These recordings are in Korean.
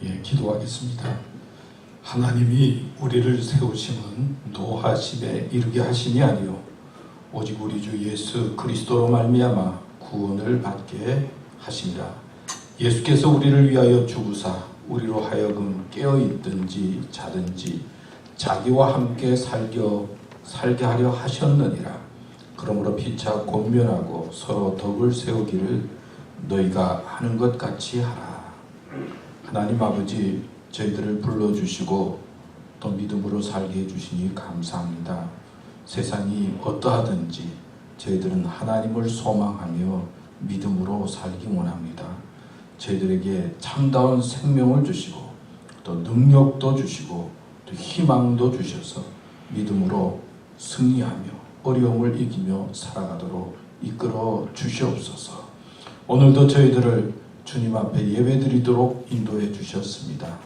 기도하겠습니다. 하나님이 우리를 세우심은 노하심에 이르게 하심이 아니요 오직 우리 주 예수 그리스도로 말미암아 구원을 받게 하심이라. 예수께서 우리를 위하여 죽으사 우리로 하여금 깨어있든지 자든지 자기와 함께 살게 하려 하셨느니라. 그러므로 피차 권면하고 서로 덕을 세우기를 너희가 하는 것 같이 하라. 하나님 아버지, 저희들을 불러주시고 또 믿음으로 살게 해주시니 감사합니다. 세상이 어떠하든지 저희들은 하나님을 소망하며 믿음으로 살기 원합니다. 저희들에게 참다운 생명을 주시고 또 능력도 주시고 또 희망도 주셔서 믿음으로 승리하며 어려움을 이기며 살아가도록 이끌어 주시옵소서. 오늘도 저희들을 주님 앞에 예배드리도록 인도해 주셨습니다.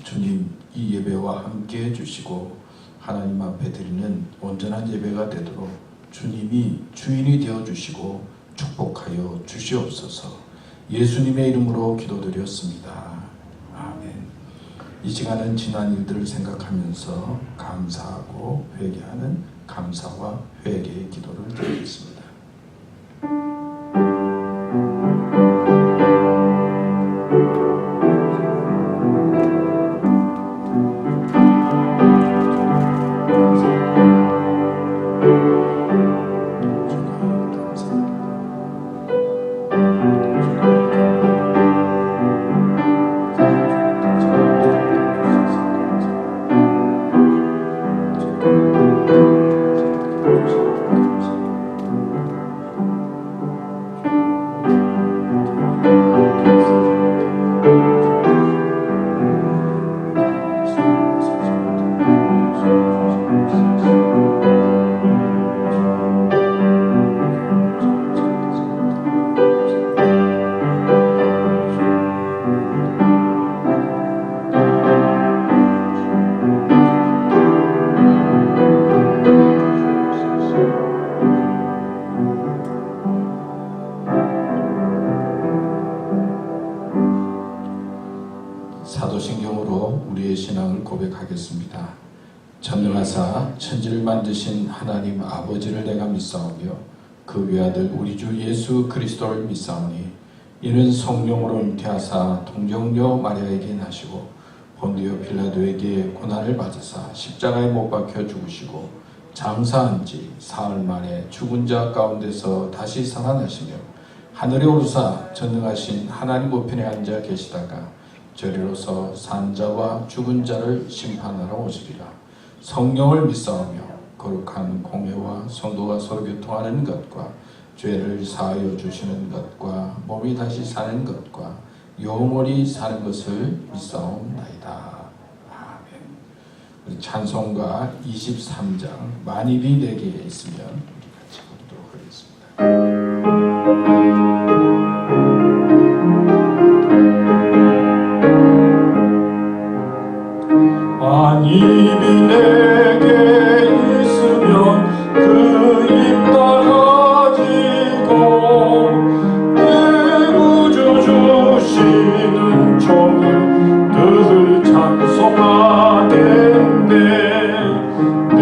주님, 이 예배와 함께 해주시고 하나님 앞에 드리는 온전한 예배가 되도록 주님이 주인이 되어주시고 축복하여 주시옵소서. 예수님의 이름으로 기도드렸습니다. 아멘. 이 시간은 지난 일들을 생각하면서 감사하고 회개하는 감사와 회개의 기도를 드리겠습니다. 사도신경으로 우리의 신앙을 고백하겠습니다. 전능하사 천지를 만드신 하나님 아버지를 내가 믿사오며 그 외아들 우리 주 예수 그리스도를 믿사오니 이는 성령으로 잉태하사 동정녀 마리아에게 나시고 본디오 빌라도에게 고난을 받으사 십자가에 못 박혀 죽으시고 장사한 지 사흘 만에 죽은 자 가운데서 다시 살아나시며 하늘에 오르사 전능하신 하나님 우편에 앉아 계시다가 저리로서 산자와 죽은 자를 심판하러 오시리라. 성령을 믿사오며 거룩한 공회와 성도가 서로 교통하는 것과 죄를 사하여 주시는 것과 몸이 다시 사는 것과 영원히 사는 것을 믿사옵나이다. 아멘. 우리 찬송가 23장 만일이 내게 있으면 우리 같이 부르도록 하겠습니다. 만일이 내게 있으면 그 입 가지고 내 구주 주시는 종을 늘 찬송하겠네. 내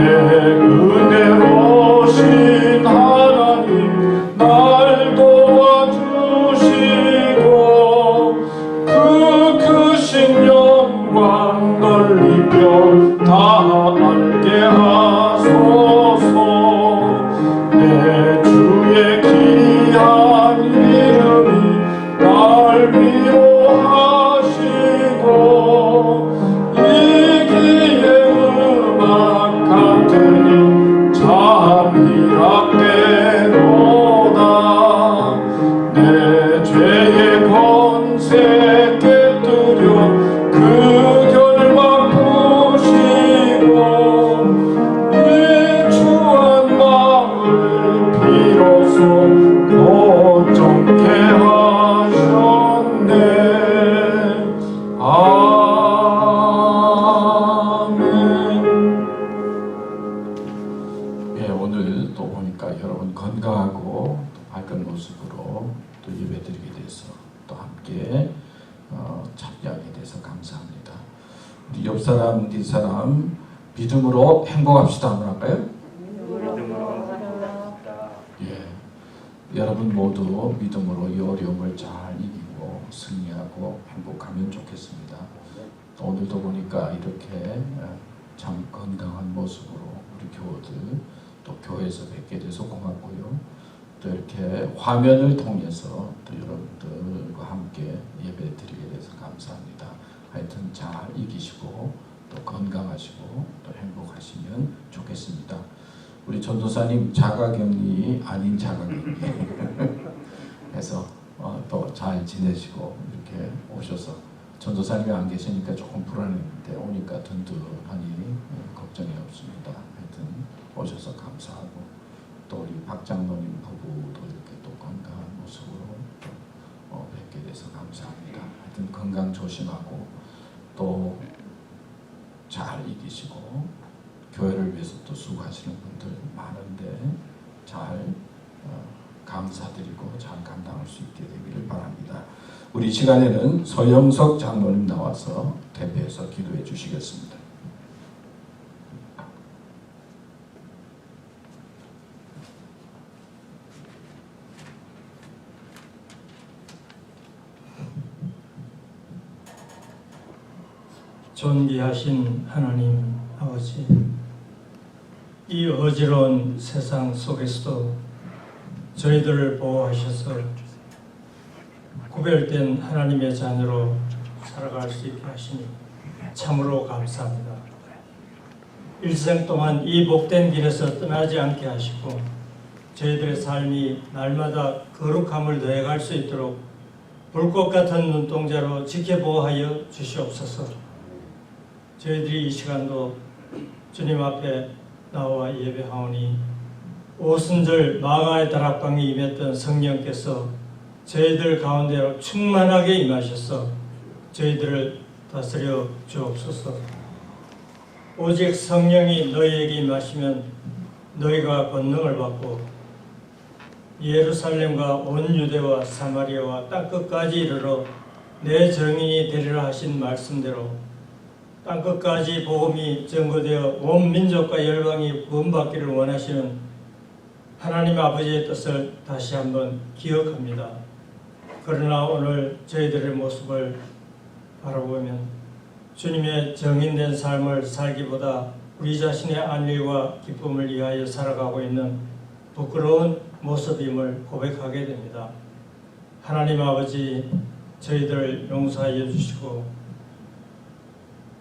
은혜로신 하나님 날 도와주시고 그 크신 영광 널리 다 알게 하소서. 내 주의 귀한 이름이 날 위로하시고 이기의 음악 같으니 참 희락되도다. 내 죄의 권세 깨뜨려 그 결박 고정케 하셨네. 아멘. 오늘 또 보니까 여러분 건강하고 또 밝은 모습으로 또 예배드리게 돼서 또 함께 참여하게 됐습니다. 대해서 감사합니다. 우리 옆 사람, 뒷 사람 믿음으로 행복합시다. 한번 할까요? 예, 여러분 모두 믿음으로 이 어려움을 잘 이기고 승리하고 행복하면 좋겠습니다. 오늘도 보니까 이렇게 참 건강한 모습으로 우리 교우들 또 교회에서 뵙게 돼서 고맙고요. 또 이렇게 화면을 통해서 또 여러분들과 함께 예배 드리게 돼서 감사합니다. 하여튼 잘 이기시고 또 건강하시고 또 행복하시면 좋겠습니다. 우리 전도사님 자가격리 아닌 자가격리 해서 또 잘 지내시고 이렇게 오셔서 전도사님이 안 계시니까 조금 불안했는데 오니까 든든하니 걱정이 없습니다. 하여튼 오셔서 감사하고 또 우리 박 장로님 부부도 이렇게 또 건강한 모습으로 뵙게 돼서 감사합니다. 하여튼 건강 조심하고 또 잘 이기시고 교회를 위해서 또 수고하시는 분들 많은데 잘 감사드리고 잘 감당할 수 있게 되기를 바랍니다. 우리 시간에는 서영석 장로님 나와서 대표해서 기도해 주시겠습니다. 존귀하신 하나님 아버지, 이 어지러운 세상 속에서도 저희들을 보호하셔서 구별된 하나님의 자녀로 살아갈 수 있게 하시니 참으로 감사합니다. 일생 동안 이 복된 길에서 떠나지 않게 하시고 저희들의 삶이 날마다 거룩함을 더해갈 수 있도록 불꽃 같은 눈동자로 지켜보호하여 주시옵소서. 저희들이 이 시간도 주님 앞에 나와 예배하오니 오순절 마가의 다락방에 임했던 성령께서 저희들 가운데로 충만하게 임하셔서 저희들을 다스려 주옵소서. 오직 성령이 너희에게 임하시면 너희가 권능을 받고 예루살렘과 온 유대와 사마리아와 땅끝까지 이르러 내 증인이 되리라 하신 말씀대로 땅끝까지 복음이 전거되어 온 민족과 열방이 구원받기를 원하시는 하나님 아버지의 뜻을 다시 한번 기억합니다. 그러나 오늘 저희들의 모습을 바라보면 주님의 정인된 삶을 살기보다 우리 자신의 안위와 기쁨을 위하여 살아가고 있는 부끄러운 모습임을 고백하게 됩니다. 하나님 아버지, 저희들을 용서하여 주시고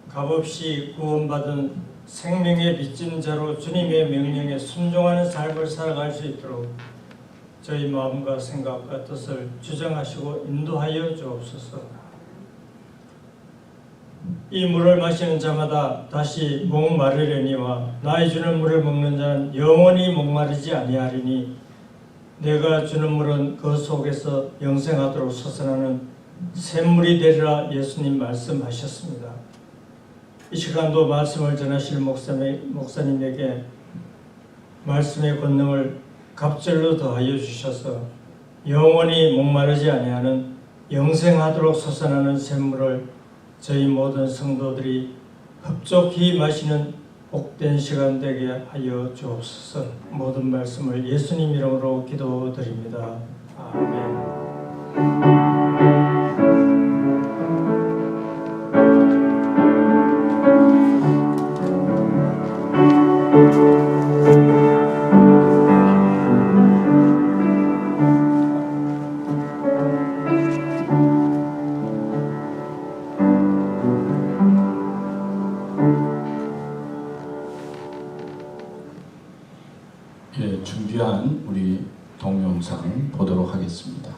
값없이 구원받은 생명의 빚진 자로 주님의 명령에 순종하는 삶을 살아갈 수 있도록 저희 마음과 생각과 뜻을 주장하시고 인도하여 주옵소서. 이 물을 마시는 자마다 다시 목마르려니와 나의 주는 물을 먹는 자는 영원히 목마르지 아니하리니 내가 주는 물은 그 속에서 영생하도록 솟아나는 샘물이 되리라 예수님 말씀하셨습니다. 이 시간도 말씀을 전하실 목사님에게 말씀의 권능을 갑절로 더하여 주셔서 영원히 목마르지 아니하는 영생하도록 솟아나는 샘물을 저희 모든 성도들이 흡족히 마시는 복된 시간 되게 하여 주옵소서. 모든 말씀을 예수님 이름으로 기도드립니다. 아멘. 준비한 우리 동영상 보도록 하겠습니다.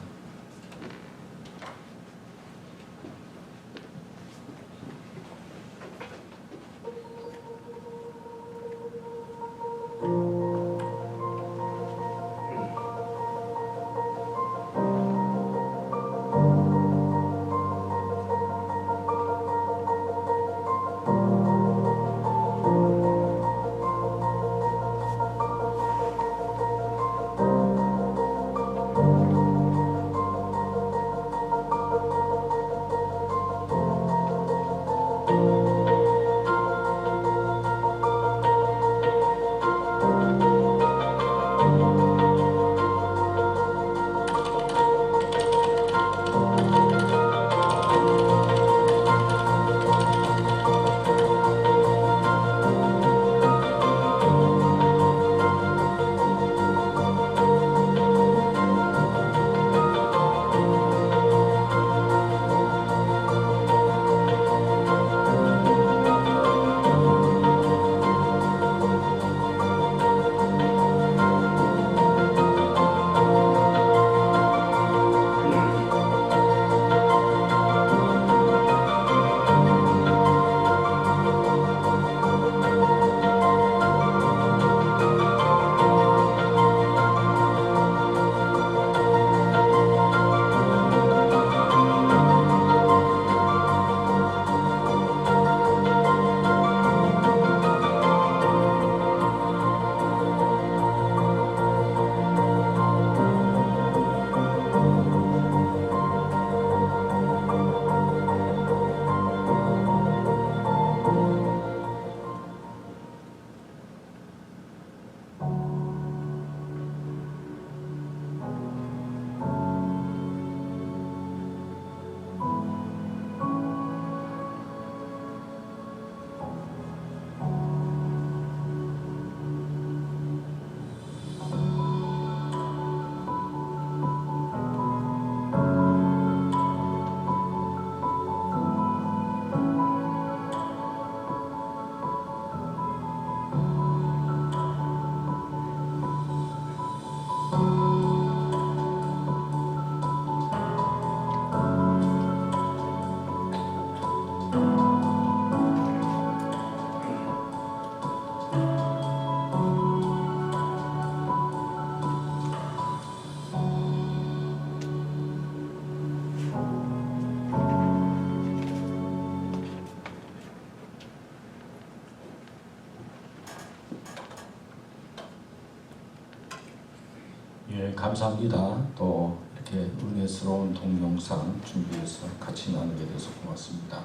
감사합니다. 또 이렇게 은혜스러운 동영상 준비해서 같이 나누게 돼서 고맙습니다.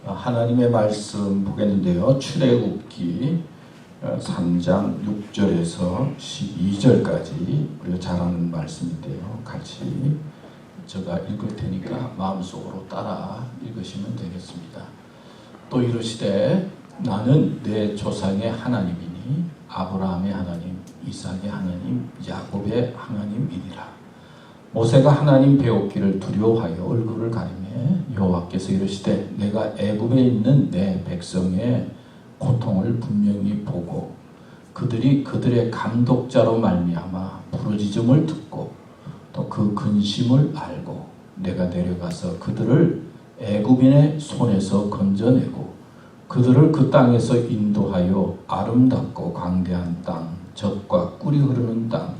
하나님의 말씀 보겠는데요. 출애굽기 3장 6절에서 12절까지 우리가 잘 아는 말씀인데요. 같이 제가 읽을 테니까 마음속으로 따라 읽으시면 되겠습니다. 또 이르시되 나는 내 조상의 하나님이니 아브라함의 하나님, 이삭의 하나님, 야곱의 하나님이니라. 모세가 하나님 배웠기를 두려워하여 얼굴을 가리매 여호와께서 이르시되 내가 애굽에 있는 내 백성의 고통을 분명히 보고 그들이 그들의 감독자로 말미암아 부르짖음을 듣고 또 그 근심을 알고 내가 내려가서 그들을 애굽인의 손에서 건져내고 그들을 그 땅에서 인도하여 아름답고 광대한 땅, 젖과 꿀이 흐르는 땅,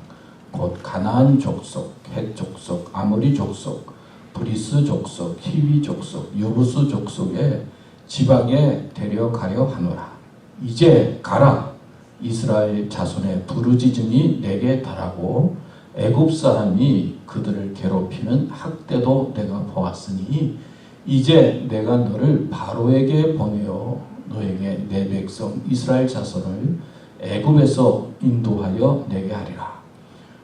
곧 가나안 족속, 헷 족속, 아모리 족속, 브리스 족속, 히위 족속, 여부스 족속의 지방에 데려가려 하노라. 이제 가라. 이스라엘 자손의 부르짖음이 내게 달하고 애굽 사람이 그들을 괴롭히는 학대도 내가 보았으니 이제 내가 너를 바로에게 보내어 너에게 내 백성 이스라엘 자손을 애굽에서 인도하여 내게 하리라.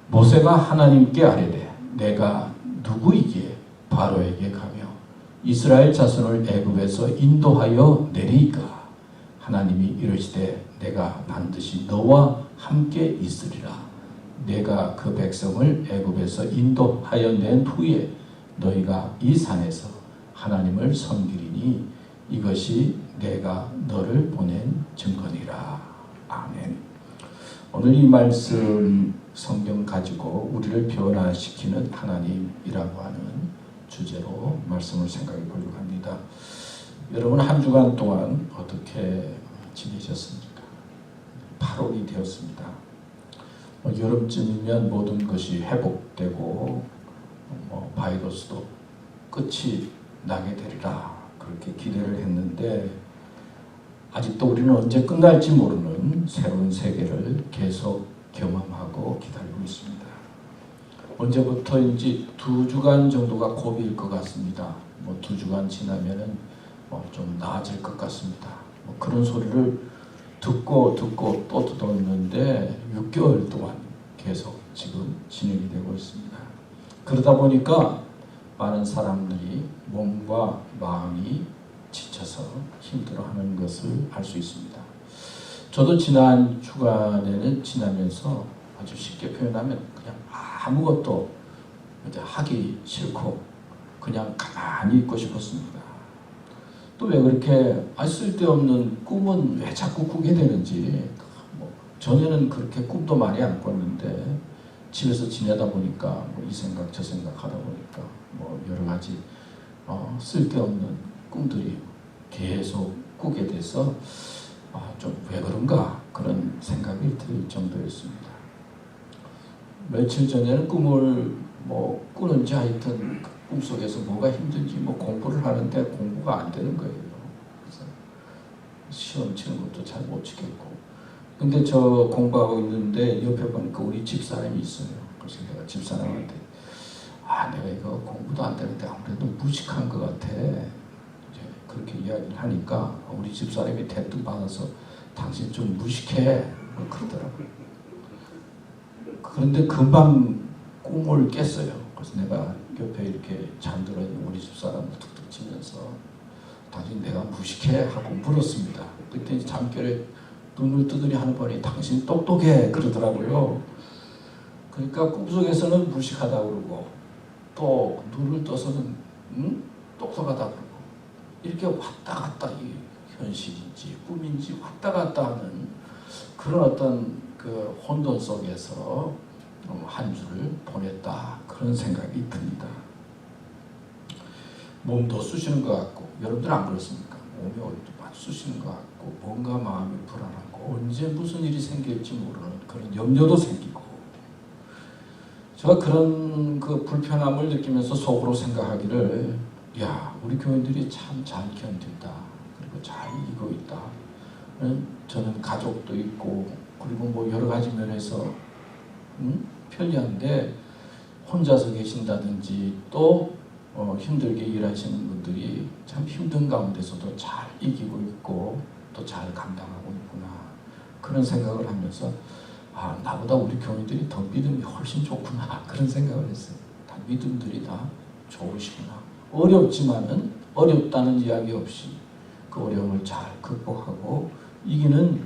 모세가 하나님께 아뢰되 내가 누구이기에 바로에게 가며 이스라엘 자손을 애굽에서 인도하여 내리이까. 하나님이 이르시되 내가 반드시 너와 함께 있으리라. 내가 그 백성을 애굽에서 인도하여 낸 후에 너희가 이 산에서 하나님을 섬기리니 이것이 내가 너를 보낸 증거니라. 아멘. 오늘 이 말씀 성경 가지고 우리를 변화시키는 하나님이라고 하는 주제로 말씀을 생각해 보려고 합니다. 여러분 한 주간 동안 어떻게 지내셨습니까? 8월이 되었습니다. 여름쯤이면 모든 것이 회복되고 바이러스도 끝이 나게 되리라 그렇게 기대를 했는데 아직도 우리는 언제 끝날지 모르는 새로운 세계를 계속 경험하고 기다리고 있습니다. 언제부터인지 2주간 정도가 고비일 것 같습니다. 2주간 지나면은 좀 나아질 것 같습니다. 그런 소리를 듣고 또 듣었는데 6개월 동안 계속 지금 진행이 되고 있습니다. 그러다 보니까 많은 사람들이 몸과 마음이 지쳐서 힘들어하는 것을 알 수 있습니다. 저도 지난 주간에는 지나면서 아주 쉽게 표현하면 그냥 아무것도 하기 싫고 그냥 가만히 있고 싶었습니다. 또 왜 그렇게 쓸데없는 꿈은 왜 자꾸 꾸게 되는지 전에는 그렇게 꿈도 많이 안 꿨는데 집에서 지내다 보니까 이 생각 저 생각 하다 보니까 여러 가지 쓸데없는 꿈들이 계속 꾸게 돼서 좀 왜 그런가 그런 생각이 들 정도였습니다. 며칠 전에는 꿈을 꾸는지 하여튼 꿈속에서 뭐가 힘든지 공부를 하는데 공부가 안 되는 거예요. 그래서 시험 치는 것도 잘 못 치겠고. 근데 저 공부하고 있는데 옆에 보니까 우리 집사람이 있어요. 그래서 내가 집사람한테 내가 이거 공부도 안 되는데 아무래도 무식한 것 같아. 이제 그렇게 이야기를 하니까 우리 집사람이 대뜸 받아서 당신 좀 무식해 그러더라고요. 그런데 금방 꿈을 깼어요. 그래서 내가 옆에 이렇게 잠들어 있는 우리 집사람을 툭툭 치면서 당신 내가 무식해? 하고 물었습니다. 그때 잠결에 눈을 뜨더니 하는 분이 당신 똑똑해 그러더라고요. 그러니까 꿈속에서는 무식하다고 그러고 또 눈을 떠서는 똑똑하다고 그러고 이렇게 왔다 갔다 이 현실인지 꿈인지 왔다 갔다 하는 그런 어떤 그 혼돈 속에서 한 주를 보냈다 그런 생각이 듭니다. 몸도 쑤시는 것 같고 여러분들 안 그렇습니까? 몸이 어디도 많이 쑤시는 것 같고 뭔가 마음이 불안하고 언제 무슨 일이 생길지 모르는 그런 염려도 생기고 제가 그런 그 불편함을 느끼면서 속으로 생각하기를 우리 교인들이 참 잘 견딘다 그리고 잘 이기고 있다. 저는 가족도 있고 그리고 여러 가지 면에서 편리한데 혼자서 계신다든지 또 힘들게 일하시는 분들이 참 힘든 가운데서도 잘 이기고 있고 또 잘 감당하고 있구나, 그런 생각을 하면서 나보다 우리 교인들이 더 믿음이 훨씬 좋구나, 그런 생각을 했어요. 다 믿음들이 다 좋으시구나. 어렵지만은 어렵다는 이야기 없이 그 어려움을 잘 극복하고 이기는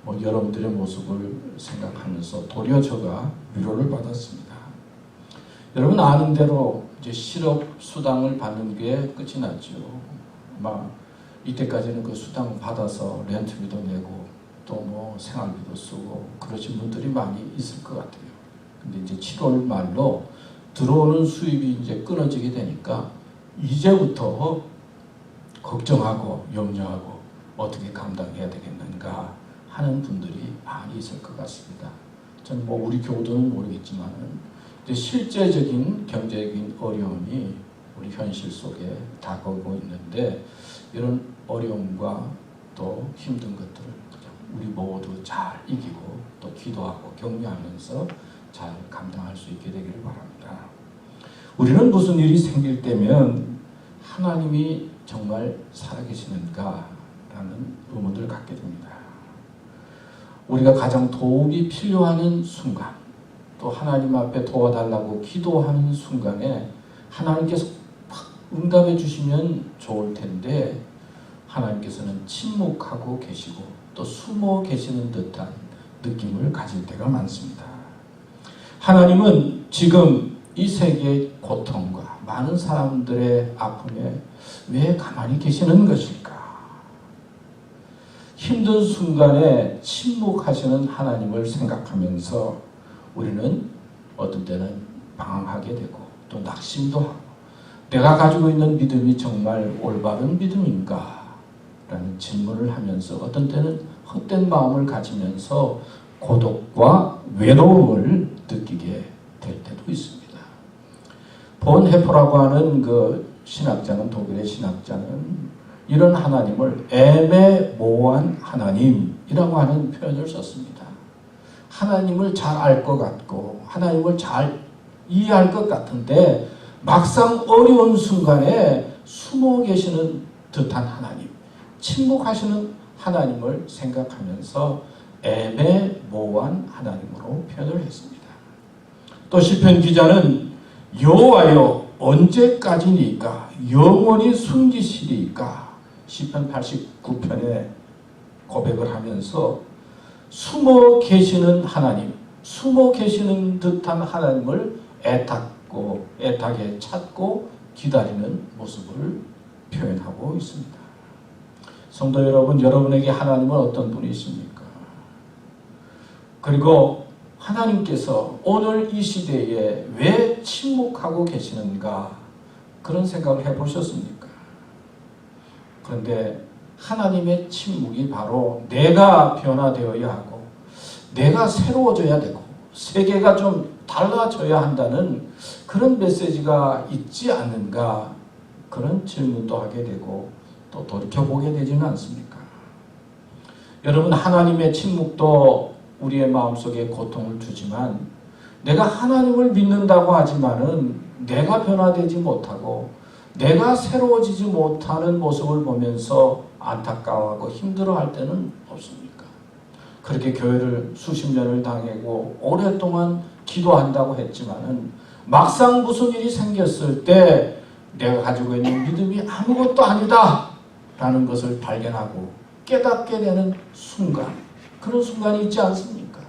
여러분들의 모습을 생각하면서 도리어 저가 위로를 받았습니다. 여러분 아는 대로 이제 실업 수당을 받는 게 끝이 났죠. 아마 이때까지는 그 수당 받아서 렌트비도 내고 또 생활비도 쓰고 그러신 분들이 많이 있을 것 같아요. 근데 이제 7월 말로 들어오는 수입이 이제 끊어지게 되니까 이제부터 걱정하고 염려하고 어떻게 감당해야 되겠는가 하는 분들이 많이 있을 것 같습니다. 저는 우리 교도는 모르겠지만 이제 실제적인 경제적인 어려움이 우리 현실 속에 다가오고 있는데 이런 어려움과 또 힘든 것들을 우리 모두 잘 이기고 또 기도하고 격려하면서 잘 감당할 수 있게 되기를 바랍니다. 우리는 무슨 일이 생길 때면 하나님이 정말 살아계시는가 라는 의문을 갖게 됩니다. 우리가 가장 도움이 필요한 순간, 또 하나님 앞에 도와달라고 기도하는 순간에 하나님께서 응답해 주시면 좋을 텐데 하나님께서는 침묵하고 계시고 또 숨어 계시는 듯한 느낌을 가질 때가 많습니다. 하나님은 지금 이 세계의 고통과 많은 사람들의 아픔에 왜 가만히 계시는 것일까? 힘든 순간에 침묵하시는 하나님을 생각하면서 우리는 어떤 때는 방황하게 되고 또 낙심도 하고 내가 가지고 있는 믿음이 정말 올바른 믿음인가? 라는 질문을 하면서 어떤 때는 헛된 마음을 가지면서 고독과 외로움을 느끼게 될 때도 있습니다. 본 헤퍼라고 하는 그 신학자는, 독일의 신학자는 이런 하나님을 애매모호한 하나님이라고 하는 표현을 썼습니다. 하나님을 잘 알 것 같고 하나님을 잘 이해할 것 같은데 막상 어려운 순간에 숨어 계시는 듯한 하나님, 침묵하시는 하나님을 생각하면서 애매모호한 하나님으로 표현을 했습니다. 또 시편 기자는 여호와여 언제까지니까 영원히 숨기시리까 시편 89편에 고백을 하면서 숨어 계시는 하나님, 숨어 계시는 듯한 하나님을 애타게 찾고 기다리는 모습을 표현하고 있습니다. 성도 여러분, 여러분에게 하나님은 어떤 분이십니까? 그리고 하나님께서 오늘 이 시대에 왜 침묵하고 계시는가, 그런 생각을 해보셨습니까? 그런데 하나님의 침묵이 바로 내가 변화되어야 하고 내가 새로워져야 되고 세계가 좀 달라져야 한다는 그런 메시지가 있지 않는가, 그런 질문도 하게 되고 또 돌이켜보게 되지는 않습니까? 여러분, 하나님의 침묵도 우리의 마음속에 고통을 주지만 내가 하나님을 믿는다고 하지만은 내가 변화되지 못하고 내가 새로워지지 못하는 모습을 보면서 안타까워하고 힘들어할 때는 없습니까? 그렇게 교회를 수십 년을 다니고 오랫동안 기도한다고 했지만은 막상 무슨 일이 생겼을 때 내가 가지고 있는 믿음이 아무것도 아니다 라는 것을 발견하고 깨닫게 되는 순간, 그런 순간이 있지 않습니까?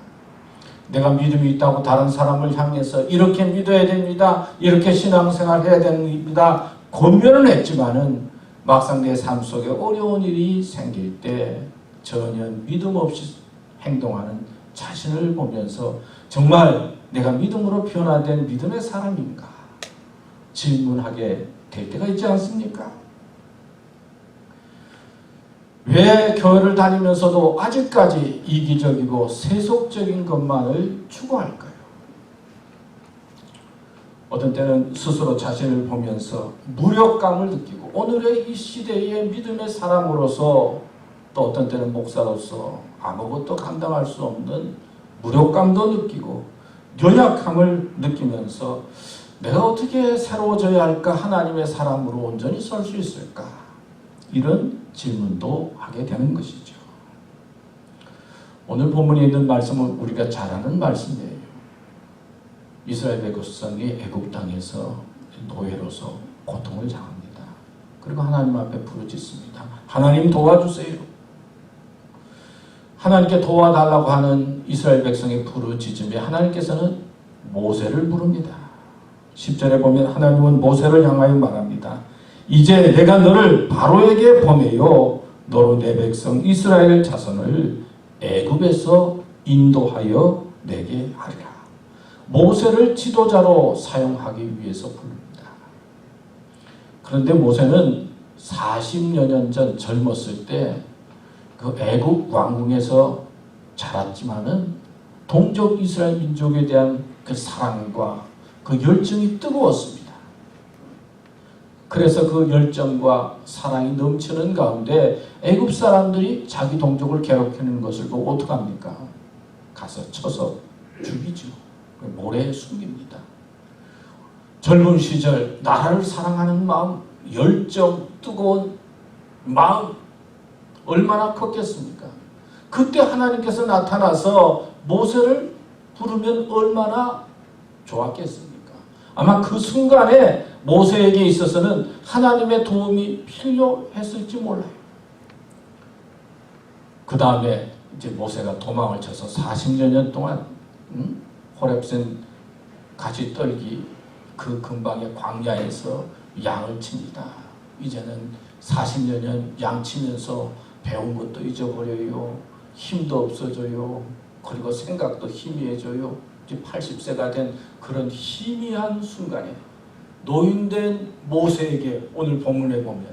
내가 믿음이 있다고 다른 사람을 향해서 이렇게 믿어야 됩니다, 이렇게 신앙생활 해야 됩니다 권면을 했지만은 막상 내 삶 속에 어려운 일이 생길 때 전혀 믿음 없이 행동하는 자신을 보면서 정말 내가 믿음으로 변화된 믿음의 사람인가 질문하게 될 때가 있지 않습니까? 왜 교회를 다니면서도 아직까지 이기적이고 세속적인 것만을 추구할까요? 어떤 때는 스스로 자신을 보면서 무력감을 느끼고 오늘의 이 시대의 믿음의 사람으로서 또 어떤 때는 목사로서 아무것도 감당할 수 없는 무력감도 느끼고 연약함을 느끼면서 내가 어떻게 새로워져야 할까? 하나님의 사람으로 온전히 설 수 있을까? 이런 질문도 하게 되는 것이죠. 오늘 본문에 있는 말씀은 우리가 잘 아는 말씀이에요. 이스라엘 백성이 애굽 땅에서 노예로서 고통을 당합니다. 그리고 하나님 앞에 부르짖습니다. 하나님 도와주세요. 하나님께 도와달라고 하는 이스라엘 백성의 부르짖음에 하나님께서는 모세를 부릅니다. 10절에 보면 하나님은 모세를 향하여 말합니다. 이제 내가 너를 바로에게 보내요. 너로 내 백성 이스라엘 자손을 애굽에서 인도하여 내게 하리라. 모세를 지도자로 사용하기 위해서 부릅니다. 그런데 모세는 40여 년 전 젊었을 때 그 애굽 왕궁에서 자랐지만은 동족 이스라엘 민족에 대한 그 사랑과 그 열정이 뜨거웠습니다. 그래서 그 열정과 사랑이 넘치는 가운데 애굽 사람들이 자기 동족을 괴롭히는 것을 보고 어떡합니까? 가서 쳐서 죽이죠. 모래에 숨깁니다. 젊은 시절 나라를 사랑하는 마음, 열정, 뜨거운 마음 얼마나 컸겠습니까? 그때 하나님께서 나타나서 모세를 부르면 얼마나 좋았겠습니까? 아마 그 순간에 모세에게 있어서는 하나님의 도움이 필요했을지 몰라요. 그 다음에 이제 모세가 도망을 쳐서 40여 년 동안 호렙산 가지 떨기 그 근방의 광야에서 양을 칩니다. 이제는 40여 년 양 치면서 배운 것도 잊어버려요. 힘도 없어져요. 그리고 생각도 희미해져요. 이제 80세가 된 그런 희미한 순간에 노인된 모세에게 오늘 본문에 보면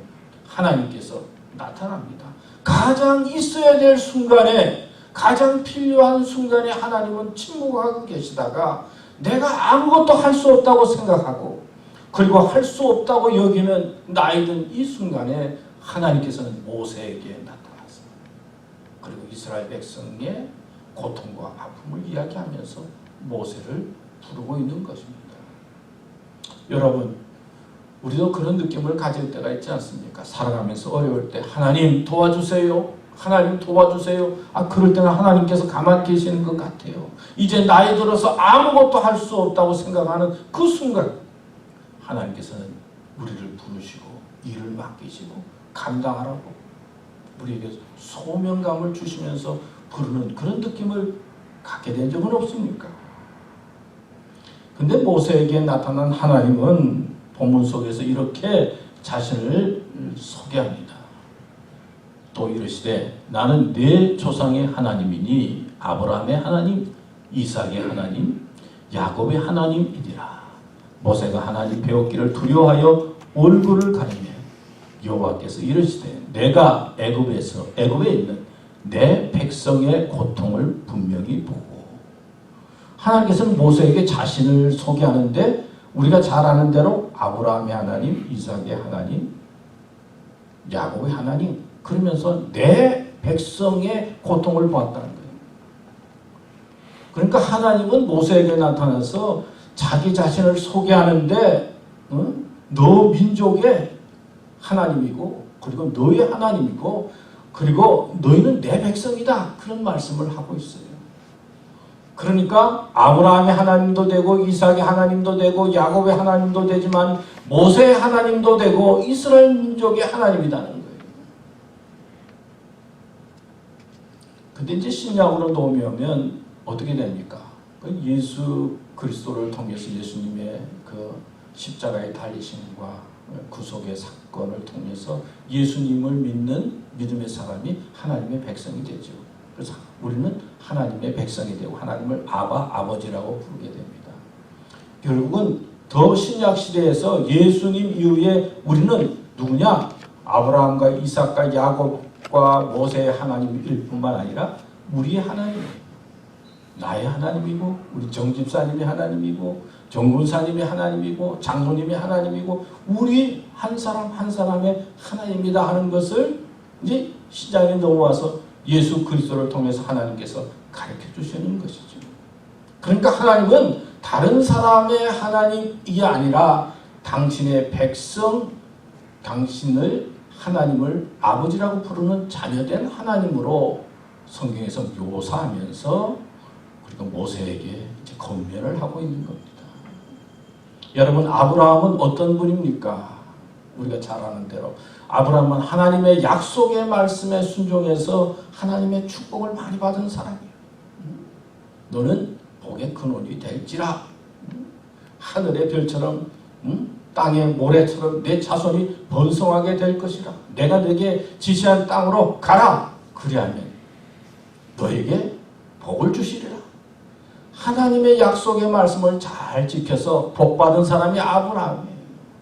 하나님께서 나타납니다. 가장 있어야 될 순간에, 가장 필요한 순간에 하나님은 침묵하고 계시다가 내가 아무것도 할 수 없다고 생각하고 그리고 할 수 없다고 여기는 나이든 이 순간에 하나님께서는 모세에게 나타났어요. 그리고 이스라엘 백성의 고통과 아픔을 이야기하면서 모세를 부르고 있는 것입니다. 여러분, 우리도 그런 느낌을 가질 때가 있지 않습니까? 살아가면서 어려울 때 하나님 도와주세요. 하나님 도와주세요. 그럴 때는 하나님께서 가만히 계시는 것 같아요. 이제 나이 들어서 아무것도 할 수 없다고 생각하는 그 순간 하나님께서는 우리를 부르시고 일을 맡기시고 감당하라고 우리에게 소명감을 주시면서 부르는 그런 느낌을 갖게 된 적은 없습니까? 근데 모세에게 나타난 하나님은 본문 속에서 이렇게 자신을 소개합니다. 또 이르시되 나는 네 조상의 하나님이니 아브라함의 하나님, 이삭의 하나님, 야곱의 하나님이니라. 모세가 하나님 배웠기를 두려워하여 얼굴을 가리며 여호와께서 이르시되 내가 애굽에 있는 내 백성의 고통을 분명히 보고. 하나님께서는 모세에게 자신을 소개하는데 우리가 잘 아는 대로 아브라함의 하나님, 이삭의 하나님, 야곱의 하나님 그러면서 내 백성의 고통을 보았다는 거예요. 그러니까 하나님은 모세에게 나타나서 자기 자신을 소개하는데 너 민족의 하나님이고 그리고 너의 하나님이고 그리고 너희는 내 백성이다 그런 말씀을 하고 있어요. 그러니까 아브라함의 하나님도 되고 이삭의 하나님도 되고 야곱의 하나님도 되지만 모세의 하나님도 되고 이스라엘 민족의 하나님이라는 거예요. 근데 이제 신약으로 넘어오면 어떻게 됩니까? 예수 그리스도를 통해서 예수님의 그 십자가의 달리심과 구속의 사건을 통해서 예수님을 믿는 믿음의 사람이 하나님의 백성이 되죠. 그래서 우리는 하나님의 백성이 되고 하나님을 아버지라고 부르게 됩니다. 결국은 더 신약 시대에서 예수님 이후에 우리는 누구냐? 아브라함과 이삭과 야곱과 모세의 하나님일 뿐만 아니라 우리의 하나님이에요. 나의 하나님이고 우리 정집사님의 하나님이고 정군사님의 하나님이고 장로님의 하나님이고 우리 한 사람 한 사람의 하나님이다 하는 것을 이제 시장에 넘어와서 예수 그리스도를 통해서 하나님께서 가르쳐 주시는 것이죠. 그러니까 하나님은 다른 사람의 하나님이 아니라 당신의 백성, 당신을 하나님을 아버지라고 부르는 자녀된 하나님으로 성경에서 묘사하면서 우리가 모세에게 이제 권면을 하고 있는 겁니다. 여러분, 아브라함은 어떤 분입니까? 우리가 잘 아는 대로 아브라함은 하나님의 약속의 말씀에 순종해서 하나님의 축복을 많이 받은 사람이에요. 너는 복의 근원이 될지라. 하늘의 별처럼 땅의 모래처럼 내 자손이 번성하게 될 것이라. 내가 너에게 지시한 땅으로 가라. 그리하면 너에게 복을 주시리라. 하나님의 약속의 말씀을 잘 지켜서 복받은 사람이 아브라함이에요.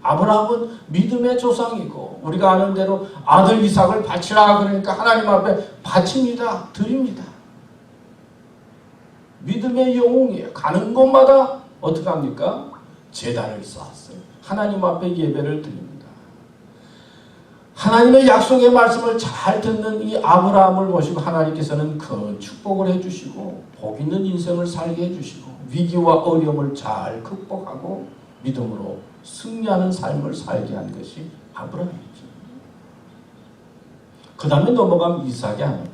아브라함은 믿음의 조상이고 우리가 아는 대로 아들 이삭을 바치라 그러니까 하나님 앞에 바칩니다. 드립니다. 믿음의 영웅이에요. 가는 곳마다 어떻게 합니까? 제단을 쌓았어요. 하나님 앞에 예배를 드립니다. 하나님의 약속의 말씀을 잘 듣는 이 아브라함을 보시고 하나님께서는 큰 축복을 해주시고 복 있는 인생을 살게 해주시고 위기와 어려움을 잘 극복하고 믿음으로 승리하는 삶을 살게 한 것이 아브라함이죠. 그 다음에 넘어가면 이삭이 하나님.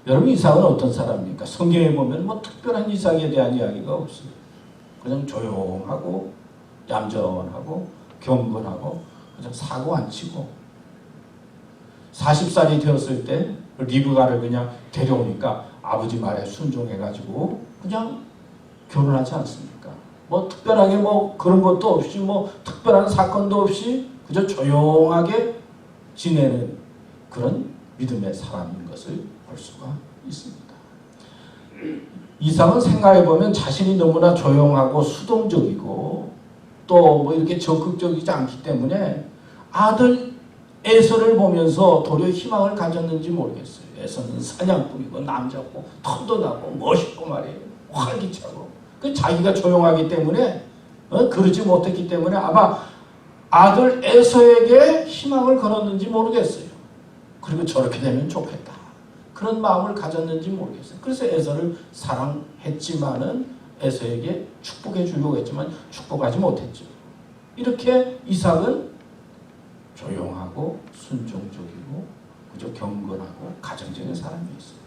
여러분, 이삭은 어떤 사람입니까? 성경에 보면 뭐 특별한 이삭에 대한 이야기가 없어요. 그냥 조용하고 얌전하고 경건하고 그냥 사고 안 치고 40살이 되었을 때 리브가를 그냥 데려오니까 아버지 말에 순종해가지고 그냥 결혼하지 않습니까? 뭐 특별하게 뭐 그런 것도 없이 뭐 특별한 사건도 없이 그저 조용하게 지내는 그런 믿음의 사람인 것을 볼 수가 있습니다. 이삭은 생각해보면 자신이 너무나 조용하고 수동적이고 또 뭐 이렇게 적극적이지 않기 때문에 아들 에서를 보면서 도리어 희망을 가졌는지 모르겠어요. 에서는 사냥꾼이고 남자고 털도 나고 멋있고 말이에요. 활기차고. 그 자기가 조용하기 때문에 그러지 못했기 때문에 아마 아들 에서에게 희망을 걸었는지 모르겠어요. 그리고 저렇게 되면 좋겠다. 그런 마음을 가졌는지 모르겠어요. 그래서 에서를 사랑했지만은 에서에게 축복해 주려고 했지만 축복하지 못했죠. 이렇게 이삭은 조용하고 순종적이고 그저 경건하고 가정적인 사람이었어요.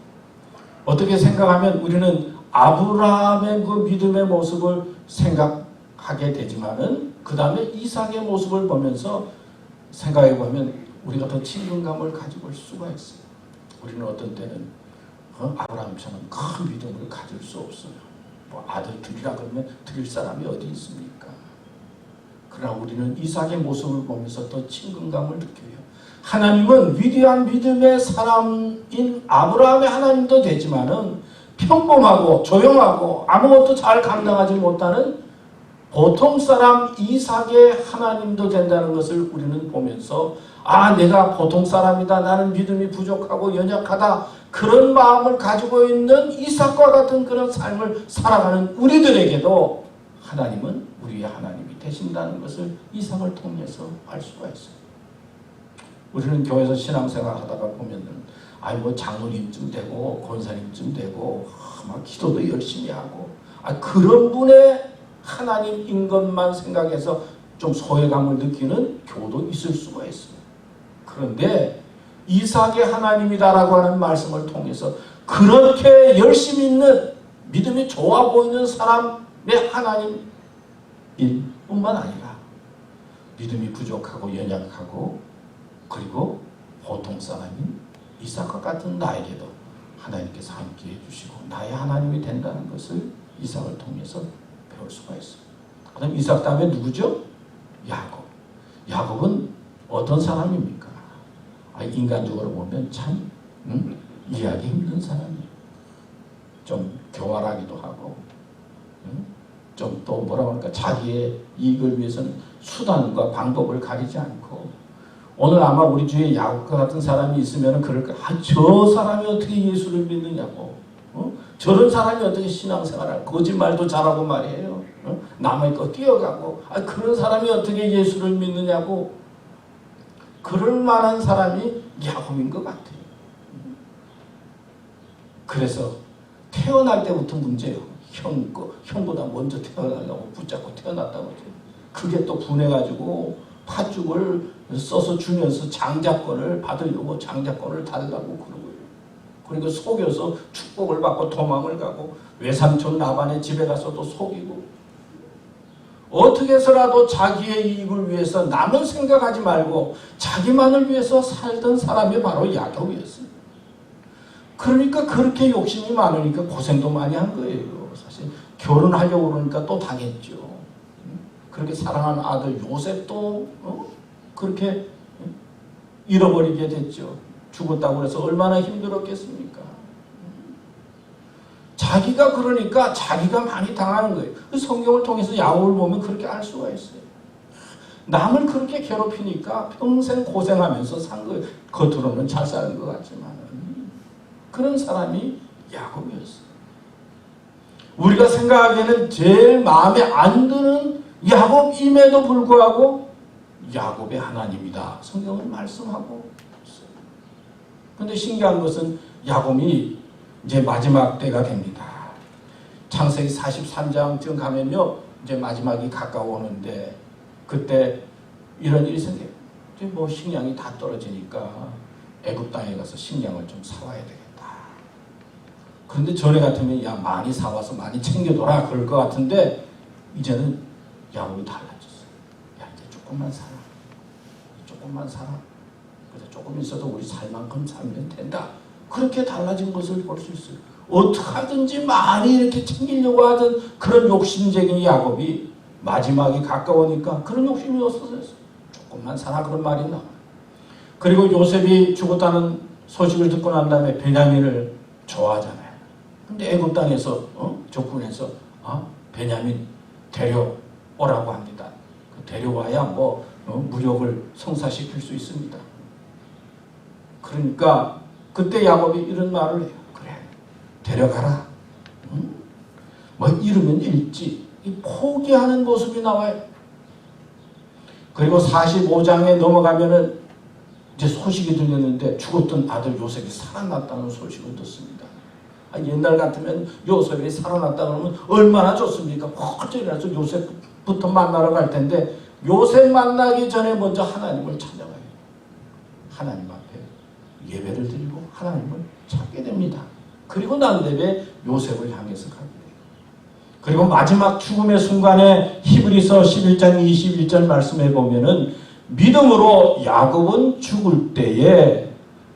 어떻게 생각하면 우리는 아브라함의 그 믿음의 모습을 생각하게 되지만은 그 다음에 이삭의 모습을 보면서 생각해 보면 우리가 더 친근감을 가지고 올 수가 있어요. 우리는 어떤 때는 아브라함처럼 큰 믿음을 가질 수 없어요. 뭐 아들 드리라 그러면 드릴 사람이 어디 있습니까? 그러나 우리는 이삭의 모습을 보면서 더 친근감을 느껴요. 하나님은 위대한 믿음의 사람인 아브라함의 하나님도 되지만은 평범하고 조용하고 아무것도 잘 감당하지 못하는 보통 사람 이삭의 하나님도 된다는 것을 우리는 보면서 아, 내가 보통 사람이다. 나는 믿음이 부족하고 연약하다. 그런 마음을 가지고 있는 이삭과 같은 그런 삶을 살아가는 우리들에게도 하나님은 우리의 하나님이 되신다는 것을 이삭을 통해서 알 수가 있어요. 우리는 교회에서 신앙생활 하다가 보면은 뭐 장로님쯤 되고 권사님쯤 되고 막 기도도 열심히 하고 그런 분의 하나님인 것만 생각해서 좀 소외감을 느끼는 교도 있을 수가 있어요. 그런데 이삭의 하나님이다라고 하는 말씀을 통해서 그렇게 열심히 있는 믿음이 좋아 보이는 사람의 하나님일 뿐만 아니라 믿음이 부족하고 연약하고 그리고 보통 사람인 이삭과 같은 나에게도 하나님께서 함께 해주시고 나의 하나님이 된다는 것을 이삭을 통해서 배울 수가 있어요. 그다음 이삭 다음에 누구죠? 야곱. 야곱은 어떤 사람입니까? 인간적으로 보면 참 이해하기 힘든 사람이에요. 좀 교활하기도 하고 좀 또 뭐라고 할까 자기의 이익을 위해서는 수단과 방법을 가리지 않고 오늘 아마 우리 주위에 야곱과 같은 사람이 있으면 그럴까? 저 사람이 어떻게 예수를 믿느냐고 저런 사람이 어떻게 신앙생활을 거짓말도 잘하고 말이에요. 남의 거 뛰어가고 그런 사람이 어떻게 예수를 믿느냐고 그럴 만한 사람이 야곱인 것 같아요. 그래서 태어날 때부터 문제예요. 형보다 먼저 태어나려고 붙잡고 태어났다고 하죠. 그게 또 분해가지고 팥죽을 써서 주면서 장자권을 받으려고 장자권을 달라고 그런 거예요. 그리고 속여서 축복을 받고 도망을 가고 외삼촌 라반의 집에 가서도 속이고 어떻게 해서라도 자기의 이익을 위해서 남은 생각하지 말고 자기만을 위해서 살던 사람이 바로 야곱이었어요. 그러니까 그렇게 욕심이 많으니까 고생도 많이 한 거예요. 사실 결혼하려고 그러니까 또 당했죠. 그렇게 사랑하는 아들 요셉도 그렇게 잃어버리게 됐죠. 죽었다고 해서 얼마나 힘들었겠습니까? 자기가 그러니까 자기가 많이 당하는 거예요. 성경을 통해서 야곱을 보면 그렇게 알 수가 있어요. 남을 그렇게 괴롭히니까 평생 고생하면서 산 거예요. 겉으로는 잘 사는 것 같지만 그런 사람이 야곱이었어요. 우리가 생각하기에는 제일 마음에 안 드는 야곱임에도 불구하고 야곱의 하나님이다. 성경은 말씀하고 있어요. 그런데 신기한 것은 야곱이 이제 마지막 때가 됩니다. 창세기 43장쯤 가면요, 이제 마지막이 가까워오는데 그때 이런 일이 생겨요. 이제 뭐 식량이 다 떨어지니까 애굽 땅에 가서 식량을 좀 사와야 되겠다. 그런데 전에 같으면 야 많이 사와서 많이 챙겨둬라 그럴 것 같은데 이제는 야곱이 달라졌어요. 야 이제 조금만 사라. 조금만 사라. 그래서 조금 있어도 우리 살 만큼 살면 된다. 그렇게 달라진 것을 볼 수 있어요. 어떻게 하든지 많이 이렇게 챙기려고 하던 그런 욕심쟁이 야곱이 마지막이 가까우니까 그런 욕심이 없어졌어요. 조금만 살아 그런 말이 나와요. 그리고 요셉이 죽었다는 소식을 듣고 난 다음에 베냐민을 좋아하잖아요. 근데 애굽 땅에서 적군에서 베냐민 데려오라고 합니다. 데려와야 뭐 무역을 성사시킬 수 있습니다. 그러니까 그때 야곱이 이런 말을 해요. 그래, 데려가라. 뭐 잃으면 잃지. 포기하는 모습이 나와요. 그리고 45장에 넘어가면은 이제 소식이 들렸는데 죽었던 아들 요셉이 살아났다는 소식을 듣습니다. 옛날 같으면 요셉이 살아났다 그러면 얼마나 좋습니까? 펄쩍이라서 요셉부터 만나러 갈 텐데 요셉 만나기 전에 먼저 하나님을 찾아가요. 하나님 앞에 예배를 드리고 하나님을 찾게 됩니다. 그리고 난 다음에 요셉을 향해서 가게 돼요. 그리고 마지막 죽음의 순간에 히브리서 11장 21절 말씀해 보면은 믿음으로 야곱은 죽을 때에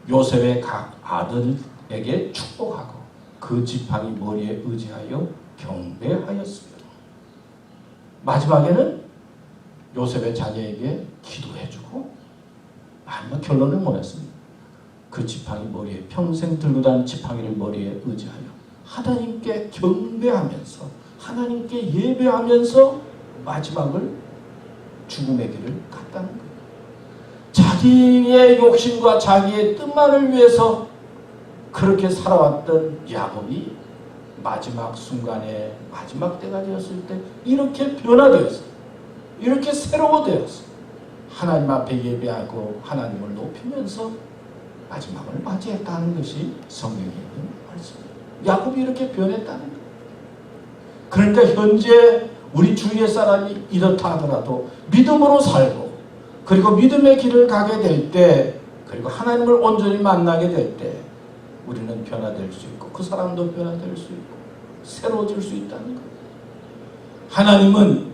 요셉의 각 아들에게 축복하고 그 지팡이 머리에 의지하여 경배하였습니다. 마지막에는 요셉의 자녀에게 기도해주고 마지막 결론을 뭐랬습니까? 그 지팡이 머리에 평생 들고 다니는 지팡이를 머리에 의지하여 하나님께 경배하면서 하나님께 예배하면서 마지막을 죽음의 길을 갔다는 거예요. 자기의 욕심과 자기의 뜻만을 위해서 그렇게 살아왔던 야곱이 마지막 순간에 마지막 때가 되었을 때 이렇게 변화되었어요. 이렇게 새로워되었어요. 하나님 앞에 예배하고 하나님을 높이면서 마지막을 맞이했다는 것이 성경에 있는 말씀입니다. 야곱이 이렇게 변했다는 거예요. 그러니까 현재 우리 주위의 사람이 이렇다 하더라도 믿음으로 살고 그리고 믿음의 길을 가게 될 때 그리고 하나님을 온전히 만나게 될 때 우리는 변화될 수 있고 그 사람도 변화될 수 있고 새로워질 수 있다는 거예요. 하나님은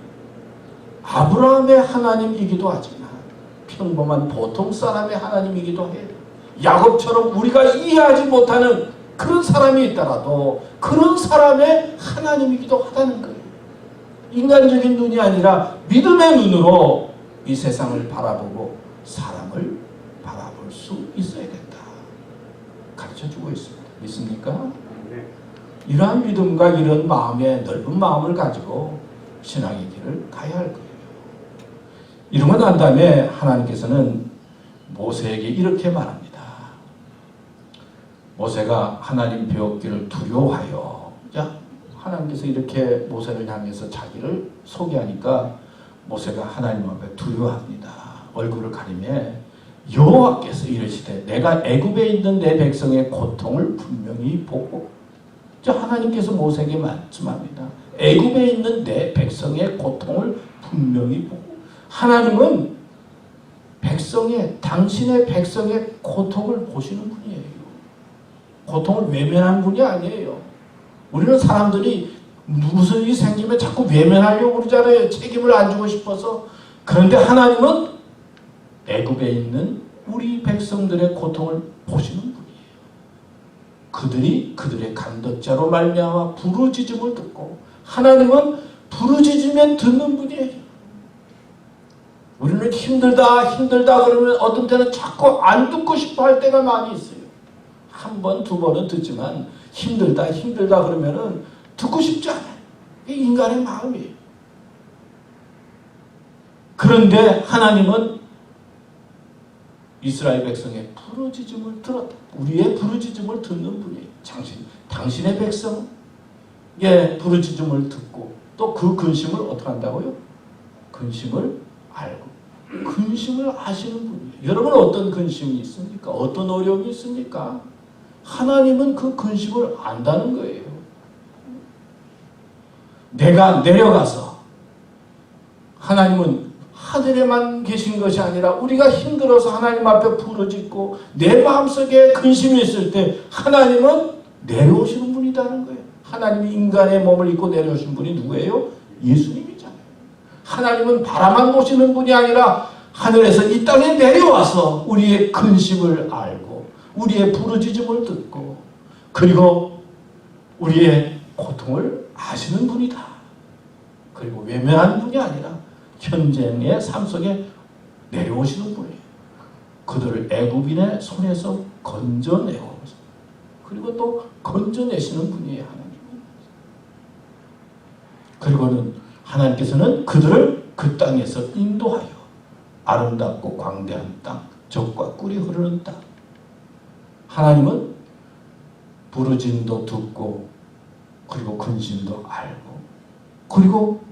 아브라함의 하나님이기도 하지만 평범한 보통 사람의 하나님이기도 해요. 야곱처럼 우리가 이해하지 못하는 그런 사람이 있더라도 그런 사람의 하나님이기도 하다는 거예요. 인간적인 눈이 아니라 믿음의 눈으로 이 세상을 바라보고 사람을 바라볼 수 있어야 된다. 가르쳐주고 있습니다. 믿습니까? 네. 이러한 믿음과 이런 마음의 넓은 마음을 가지고 신앙의 길을 가야 할 거예요. 이러고 난 다음에 하나님께서는 모세에게 이렇게 말합니다. 모세가 하나님 배웠기를 두려워하여 하나님께서 이렇게 모세를 향해서 자기를 소개하니까 모세가 하나님 앞에 두려워합니다. 얼굴을 가리매 여호와께서 이르시되 내가 애굽에 있는 내 백성의 고통을 분명히 보고 저 하나님께서 모세에게 말씀합니다. 애굽에 있는 내 백성의 고통을 분명히 보고, 하나님은 당신의 백성의 고통을 보시는 분이에요. 고통을 외면하는 분이 아니에요. 우리는 사람들이 무슨 일이 생기면 자꾸 외면하려고 그러잖아요. 책임을 안 지고 싶어서. 그런데 하나님은 애굽에 있는 우리 백성들의 고통을 보시는 분이에요. 그들이 그들의 간덕자로 말미암아 부르짖음을 듣고, 하나님은 부르짖으면 듣는 분이에요. 우리는 힘들다 그러면 어떤 때는 자꾸 안 듣고 싶어 할 때가 많이 있어요. 한 번, 두 번은 듣지만 힘들다 그러면은 듣고 싶지 않아요. 이게 인간의 마음이에요. 그런데 하나님은 이스라엘 백성의 부르짖음을 들었다. 우리의 부르짖음을 듣는 분이에요. 당신의 백성의 부르짖음을 듣고 또 그 근심을 어떻게 한다고요? 근심을 알고 근심을 아시는 분이에요. 여러분 어떤 근심이 있습니까? 어떤 어려움이 있습니까? 하나님은 그 근심을 안다는 거예요. 내가 내려가서, 하나님은 하늘에만 계신 것이 아니라 우리가 힘들어서 하나님 앞에 부르짖고 내 마음속에 근심이 있을 때 하나님은 내려오시는 분이라는 거예요. 하나님이 인간의 몸을 입고 내려오신 분이 누구예요? 예수님이잖아요. 하나님은 바라만 보시는 분이 아니라 하늘에서 이 땅에 내려와서 우리의 근심을 알고 우리의 부르짖음을 듣고 그리고 우리의 고통을 아시는 분이다. 그리고 외면하는 분이 아니라 현재의 삶 속에 내려오시는 분이에요. 그들을 애굽인의 손에서 건져내고 그리고 또 건져내시는 분이에요. 하나님은. 그리고는 하나님께서는 그들을 그 땅에서 인도하여 아름답고 광대한 땅, 젖과 꿀이 흐르는 땅. 하나님은 부르짖음도 듣고 그리고 근심도 알고 그리고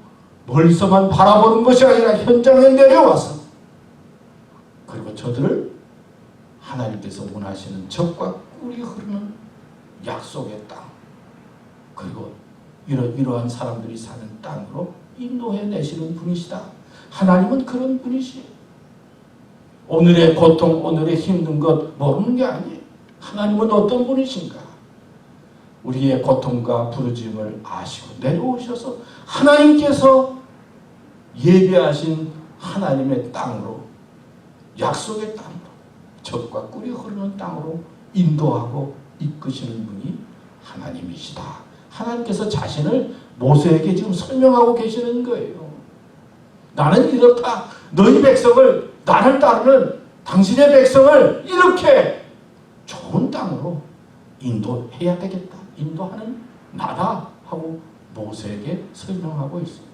멀리서만 바라보는 것이 아니라 현장에 내려와서 그리고 저들을 하나님께서 원하시는 젖과 꿀이 흐르는 약속의 땅 그리고 이러한 사람들이 사는 땅으로 인도해 내시는 분이시다. 하나님은 그런 분이시에요. 오늘의 고통, 오늘의 힘든 것 모르는 게 아니에요. 하나님은 어떤 분이신가? 우리의 고통과 부르짖음을 아시고 내려오셔서 하나님께서 예비하신 하나님의 땅으로 약속의 땅으로 젖과 꿀이 흐르는 땅으로 인도하고 이끄시는 분이 하나님이시다. 하나님께서 자신을 모세에게 지금 설명하고 계시는 거예요. 나는 이렇다. 너희 백성을 나를 따르는 당신의 백성을 이렇게 좋은 땅으로 인도해야 되겠다. 인도하는 나다 하고 모세에게 설명하고 있습니다.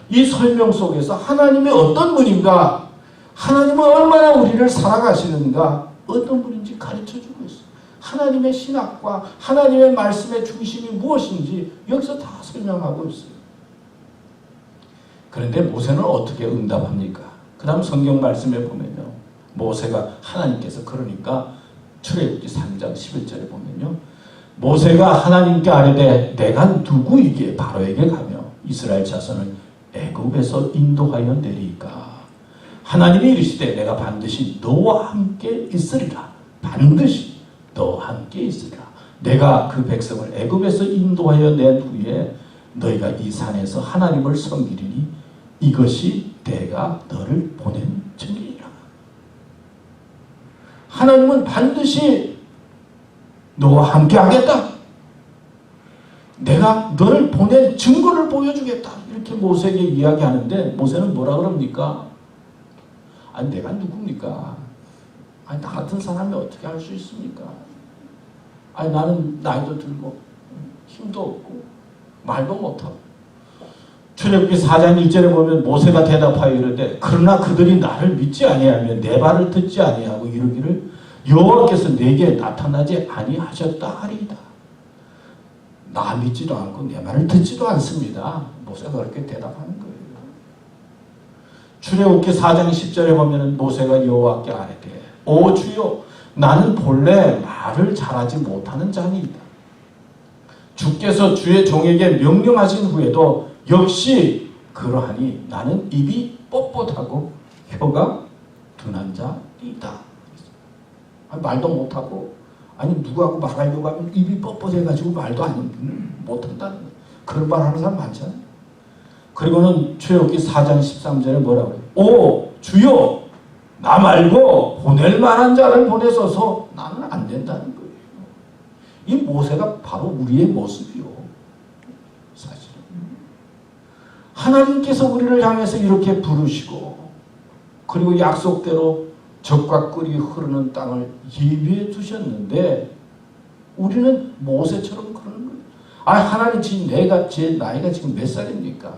이 설명 속에서 하나님이 어떤 분인가, 하나님은 얼마나 우리를 사랑하시는가, 어떤 분인지 가르쳐주고 있어요. 하나님의 신학과 하나님의 말씀의 중심이 무엇인지 여기서 다 설명하고 있어요. 그런데 모세는 어떻게 응답합니까? 그 다음 성경 말씀에 보면요. 모세가 하나님께서 그러니까 출애굽기 3장 11절에 보면요. 모세가 하나님께 아뢰되 내가 누구이기에 바로에게 가며 이스라엘 자손을 애굽에서 인도하여 내리까? 하나님이 이르시되 내가 반드시 너와 함께 있으리라. 반드시 너와 함께 있으리라. 내가 그 백성을 애굽에서 인도하여 낸 후에 너희가 이 산에서 하나님을 섬기리니 이것이 내가 너를 보낸 증인이라. 하나님은 반드시 너와 함께 하겠다. 내가 너를 보낸 증거를 보여주겠다. 이렇게 모세에게 이야기하는데 모세는 뭐라 그럽니까? 아니 내가 누굽니까? 아니 나 같은 사람이 어떻게 할 수 있습니까? 아니 나는 나이도 들고 힘도 없고 말도 못하고. 출애굽기 4장 1절에 보면 모세가 대답하여 이르되 그러나 그들이 나를 믿지 아니하며 내 말을 듣지 아니하고 이르기를 여호와께서 내게 나타나지 아니하셨다 하리이다. 나 믿지도 않고 내 말을 듣지도 않습니다. 모세가 그렇게 대답하는 거예요. 출애굽기 4장 10절에 보면 모세가 여호와께 아뢰되 오 주여 나는 본래 말을 잘하지 못하는 자니이다. 주께서 주의 종에게 명령하신 후에도 역시 그러하니 나는 입이 뻣뻣하고 혀가 둔한 자이다. 말도 못하고, 아니 누구하고 말하려고 하면 입이 뻣뻣해가지고 말도 못한다는 거예요. 그런 말 하는 사람 많잖아요. 그리고는 출애굽기 4장 13절에 뭐라고 해요? 오 주여, 나 말고 보낼 만한 자를 보내소서. 나는 안 된다는 거예요. 이 모세가 바로 우리의 모습이요. 사실은 하나님께서 우리를 향해서 이렇게 부르시고, 그리고 약속대로 젖과 꿀이 흐르는 땅을 예비해 두셨는데 우리는 모세처럼 그러는 거예요. 하나님 지금 제 나이가 지금 몇 살입니까?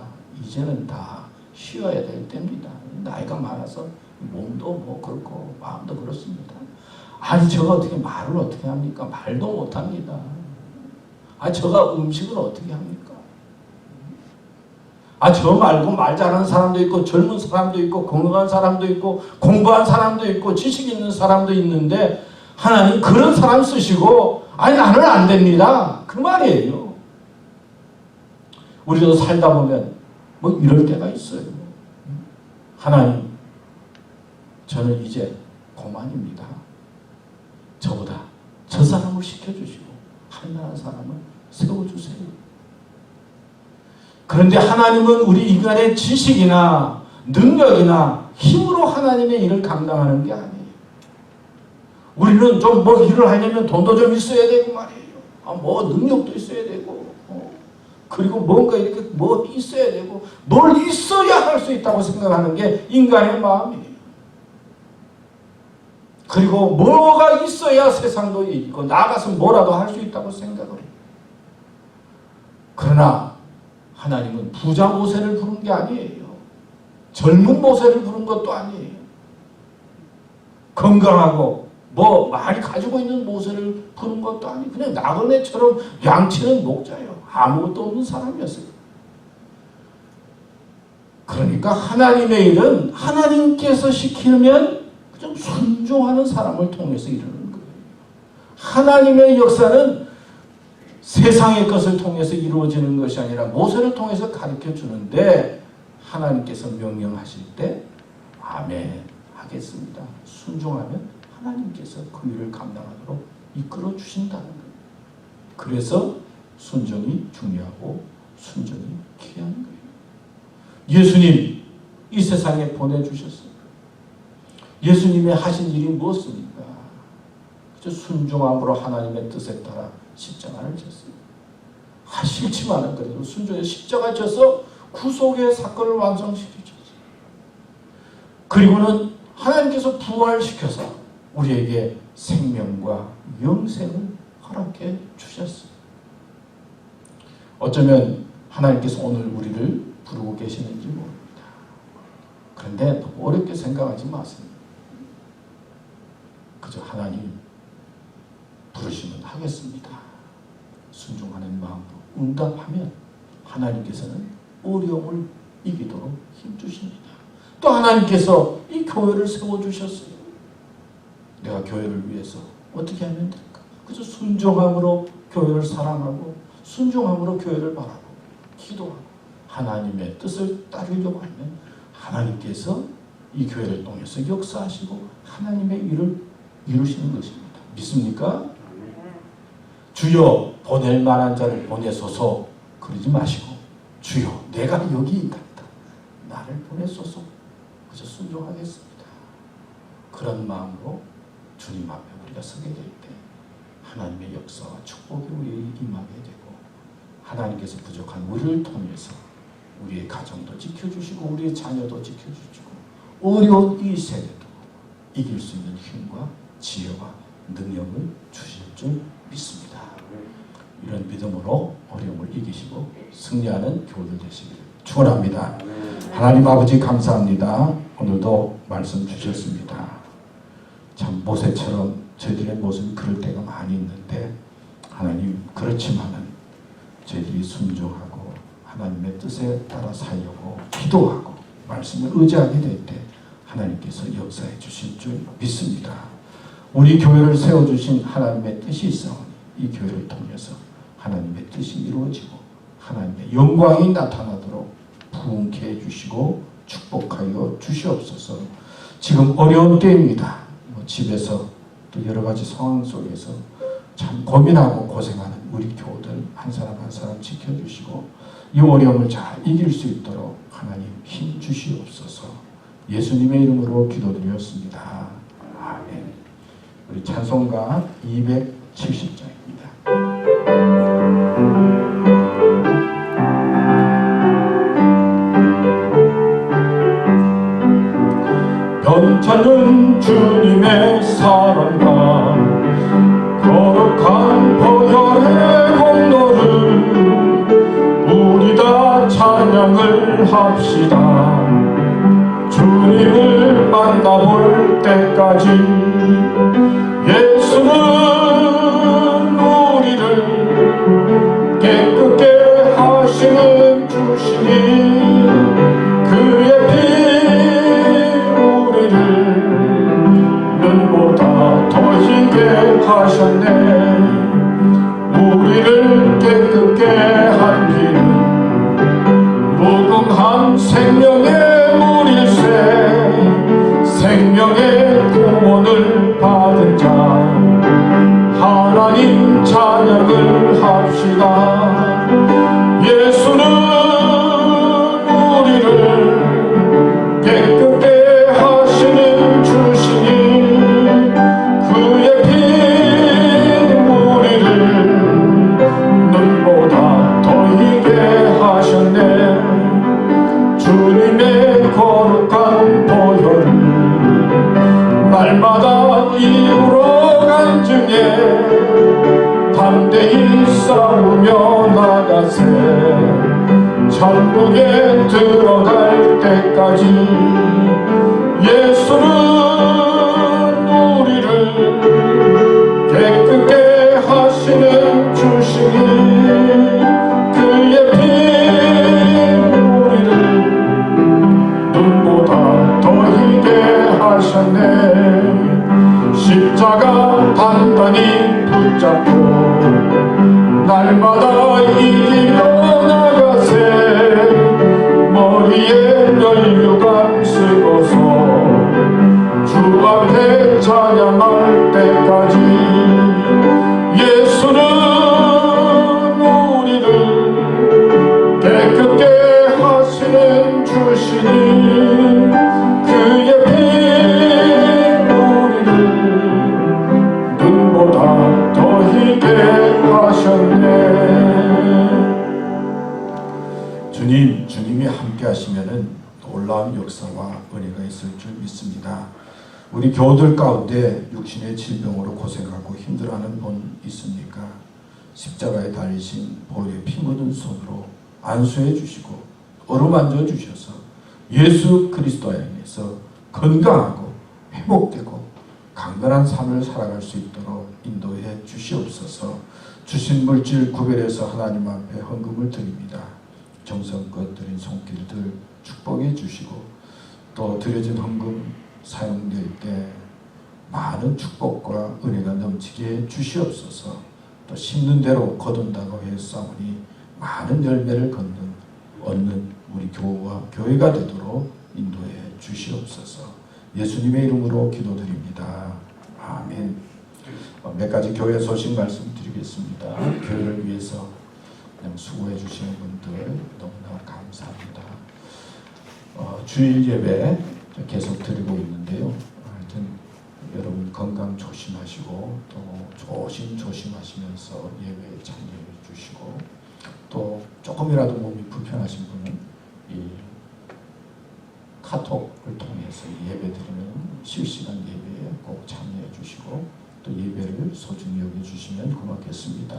이제는 다 쉬어야 될 때입니다. 나이가 많아서 몸도 뭐 그렇고 마음도 그렇습니다. 제가 어떻게 말을 어떻게 합니까? 말도 못합니다. 제가 음식을 어떻게 합니까? 저 말고 말 잘하는 사람도 있고, 젊은 사람도 있고, 건강한 사람도 있고, 공부한 사람도 있고, 지식 있는 사람도 있는데 하나님 그런 사람 쓰시고 나는 안 됩니다. 그 말이에요. 우리도 살다 보면 뭐 이럴 때가 있어요. 하나님, 저는 이제 그만입니다. 저보다 저 사람을 시켜주시고 할 만한 사람을 세워주세요. 그런데 하나님은 우리 인간의 지식이나 능력이나 힘으로 하나님의 일을 감당하는 게 아니에요. 우리는 좀 뭐 일을 하려면 돈도 좀 있어야 되고 말이에요. 뭐 능력도 있어야 되고, 그리고 뭔가 이렇게 뭐 있어야 되고, 뭘 있어야 할 수 있다고 생각하는 게 인간의 마음이에요. 그리고 뭐가 있어야 세상도 있고 나아가서 뭐라도 할 수 있다고 생각을 해요. 그러나 하나님은 부자 모세를 부른 게 아니에요. 젊은 모세를 부른 것도 아니에요. 건강하고 뭐 많이 가지고 있는 모세를 부른 것도 아니에요. 그냥 나그네처럼 양치는 목자예요. 아무것도 없는 사람이었어요. 그러니까 하나님의 일은 하나님께서 시키면 좀 순종하는 사람을 통해서 이루는 거예요. 하나님의 역사는 세상의 것을 통해서 이루어지는 것이 아니라 모세를 통해서 가르쳐 주는데, 하나님께서 명령하실 때 아멘 하겠습니다. 순종하면 하나님께서 그 일을 감당하도록 이끌어 주신다는 거예요. 그래서 순종이 중요하고 순종이 귀한 거예요. 예수님 이 세상에 보내주셨어요. 예수님이 하신 일이 무엇입니까? 순종함으로 하나님의 뜻에 따라 십자가를 졌어요. 싫지만은 그래도 순종해 십자가 져서 구속의 사건을 완성시키셨어요. 그리고는 하나님께서 부활시켜서 우리에게 생명과 영생을 허락해 주셨어요. 어쩌면 하나님께서 오늘 우리를 부르고 계시는지 모릅니다. 그런데 너무 어렵게 생각하지 마세요. 그저 하나님 부르시면 하겠습니다. 순종하는 마음으로 응답하면 하나님께서는 어려움을 이기도록 힘주십니다. 또 하나님께서 이 교회를 세워주셨어요. 내가 교회를 위해서 어떻게 하면 될까? 그래서 순종함으로 교회를 사랑하고 순종함으로 교회를 바라고 기도하고 하나님의 뜻을 따르려고 하면 하나님께서 이 교회를 통해서 역사하시고 하나님의 일을 이루시는 것입니다. 믿습니까? 주여 보낼 만한 자를 보내소서 그러지 마시고 주여 내가 여기 있다. 나를 보내소서. 그저 순종하겠습니다. 그런 마음으로 주님 앞에 우리가 서게 될 때 하나님의 역사와 축복이 우리에게 임하게 되고 하나님께서 부족한 우리를 통해서 우리의 가정도 지켜주시고 우리의 자녀도 지켜주시고 어려운 이 세대도 이길 수 있는 힘과 지혜와 능력을 주실 줄 믿습니다. 이런 믿음으로 어려움을 이기시고 승리하는 교우들 되시기를 축원합니다. 하나님 아버지 감사합니다. 오늘도 말씀 주셨습니다. 참 모세처럼 저희들의 모습이 그럴 때가 많이 있는데 하나님 그렇지만은 저희들이 순종하고 하나님의 뜻에 따라 살려고 기도하고 말씀을 의지하게 될 때 하나님께서 역사해 주실 줄 믿습니다. 우리 교회를 세워주신 하나님의 뜻이 있사오니 이 교회를 통해서 하나님의 뜻이 이루어지고 하나님의 영광이 나타나도록 부흥케 해주시고 축복하여 주시옵소서. 지금 어려운 때입니다. 집에서 또 여러 가지 상황 속에서 참 고민하고 고생하는 우리 교우들 한 사람 한 사람 지켜주시고 이 어려움을 잘 이길 수 있도록 하나님 힘 주시옵소서. 예수님의 이름으로 기도드렸습니다. 아멘. 우리 찬송가 270장입니다. 변찮는 주님의 사랑과 거룩한 보혈의 공로를 우리 다 찬양을 합시다. 주님을 만나볼 때까지 예수는 우리를 깨끗게 하시는 주시니 그의 피 우리를 눈보다 더 희게 하셨네. 우리를 깨끗게 한 피는 무궁한 생명의 물일세. 생명의 구원을 받은 자 하나님 찬양을 합시다. 예수는 우리를 깨끗게 하시는 주시니 그의 피 우리를 눈보다 더 희게 하셨네. 주님의 거룩한 보혈을 날마다 이루러 간증해 담대히 싸우며 나가세. 천국에 들어갈 때까지 예수는 우리를 깨끗게 하시는 주시니 그의 피 우리를 눈보다 더 희게 하셨네. 십자가 단단히 붙잡고 날마다 이기며 나가세. 머리에 면류관 쓰고서 주 앞에 찬양할 때까지 예수는 우리를 깨끗게 하시는 주시니 그의 피 우리를 눈보다 더 희게 하셨네. 주님이 함께 하시면은 놀라운 역사와 은혜가 있을 줄 믿습니다. 우리 교우들 가운데 육신의 질병으로 고생하고 힘들어하는 분 있습니까? 십자가에 달리신 보혈의 피 묻은 손으로 안수해 주시고 어루만져 주셔서 예수 그리스도 안에서 건강하고 회복되고 강건한 삶을 살아갈 수 있도록 인도해 주시옵소서. 주신 물질 구별해서 하나님 앞에 헌금을 드립니다. 정성껏 드린 손길들 축복해 주시고 또 드려진 헌금 사용될 때 많은 축복과 은혜가 넘치게 주시옵소서. 또 심는 대로 거둔다고 했사오니 많은 열매를 얻는 우리 교우와 교회가 되도록 인도해 주시옵소서. 예수님의 이름으로 기도드립니다. 아멘. 몇 가지 교회 소식 말씀드리겠습니다. 교회를 위해서 수고해 주시는 분들 너무나 감사합니다. 주일 예배 계속 드리고 있는데요. 하여튼 여러분 건강 조심하시고 또 조심하시면서 예배에 참여해 주시고 또 조금이라도 몸이 불편하신 분은 이 카톡을 통해서 예배드리는 실시간 예배에 꼭 참여해 주시고 또 예배를 소중히 여겨주시면 고맙겠습니다.